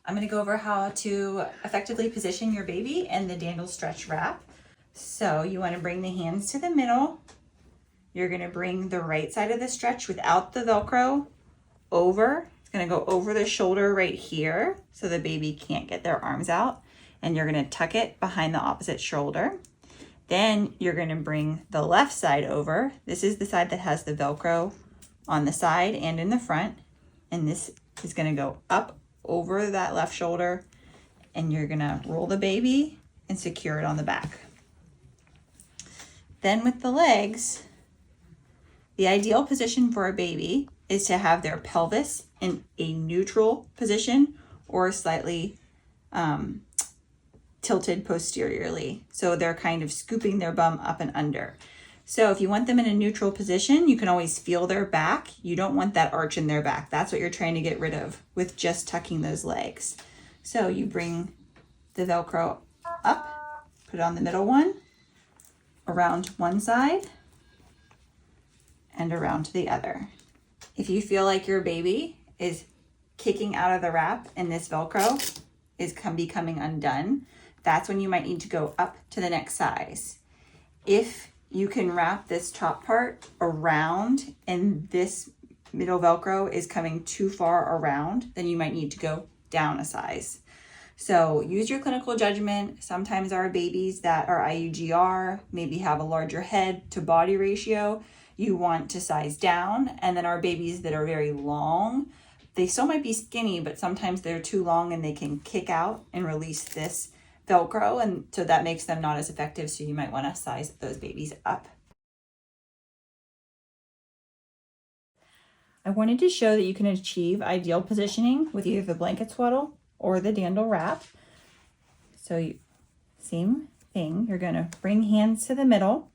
I'm going to go over how to effectively position your baby in the Dandle Stretch Wrap. So you want to bring the hands to the middle. You're going to bring the right side of the stretch without the Velcro over. It's going to go over the shoulder right here so the baby can't get their arms out. And you're going to tuck it behind the opposite shoulder. Then you're going to bring the left side over. This is the side that has the Velcro on the side and in the front. And this is going to go up over that left shoulder, and you're going to roll the baby and secure it on the back. Then with the legs, the ideal position for a baby is to have their pelvis in a neutral position or slightly tilted posteriorly. So they're kind of scooping their bum up and under. So if you want them in a neutral position, you can always feel their back. You don't want that arch in their back. That's what you're trying to get rid of with just tucking those legs. So you bring the Velcro up, put it on the middle one, around one side, and around to the other. If you feel like your baby is kicking out of the wrap and this Velcro is becoming undone, that's when you might need to go up to the next size. If you can wrap this top part around and this middle Velcro is coming too far around, then you might need to go down a size. So use your clinical judgment. Sometimes our babies that are IUGR maybe have a larger head to body ratio. You want to size down. And then our babies that are very long, they still might be skinny, but sometimes they're too long and they can kick out and release this Velcro, and so that makes them not as effective, so you might want to size those babies up. I wanted to show that you can achieve ideal positioning with either the blanket swaddle or the Dandle wrap. So same thing, you're going to bring hands to the middle,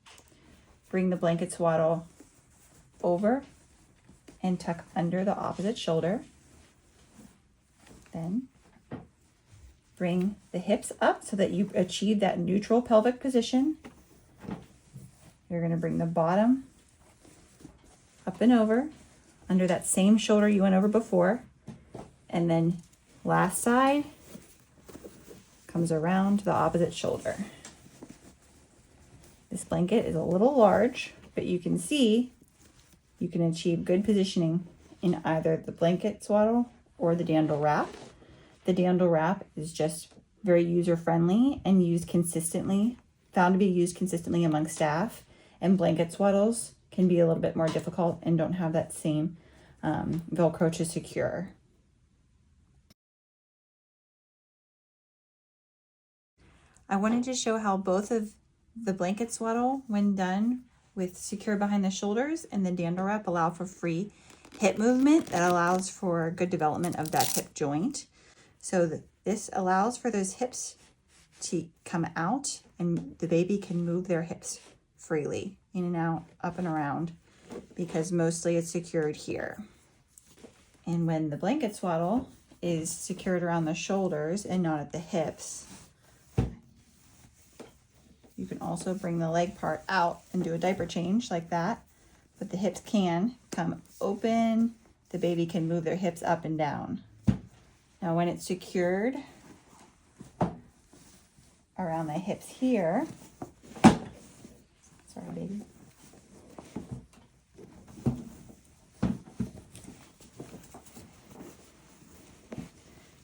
bring the blanket swaddle over and tuck under the opposite shoulder. Then bring the hips up so that you achieve that neutral pelvic position. You're going to bring the bottom up and over under that same shoulder you went over before. And then last side comes around to the opposite shoulder. This blanket is a little large, but you can see you can achieve good positioning in either the blanket swaddle or the Dandle wrap. The Dandle wrap is just very user-friendly and used consistently, found to be used consistently among staff, and blanket swaddles can be a little bit more difficult and don't have that same Velcro to secure. I wanted to show how both of the blanket swaddle, when done with secure behind the shoulders, and the Dandle wrap allow for free hip movement that allows for good development of that hip joint. So this allows for those hips to come out and the baby can move their hips freely in and out, up and around, because mostly it's secured here. And when the blanket swaddle is secured around the shoulders and not at the hips, you can also bring the leg part out and do a diaper change like that, but the hips can come open. The baby can move their hips up and down. Now when it's secured around the hips here, sorry baby,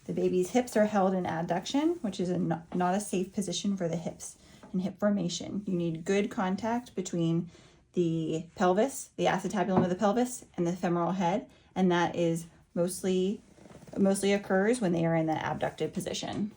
the baby's hips are held in adduction, which is not a safe position for the hips and hip formation. You need good contact between the pelvis, the acetabulum of the pelvis, and the femoral head, and that is mostly occurs when they are in the abducted position.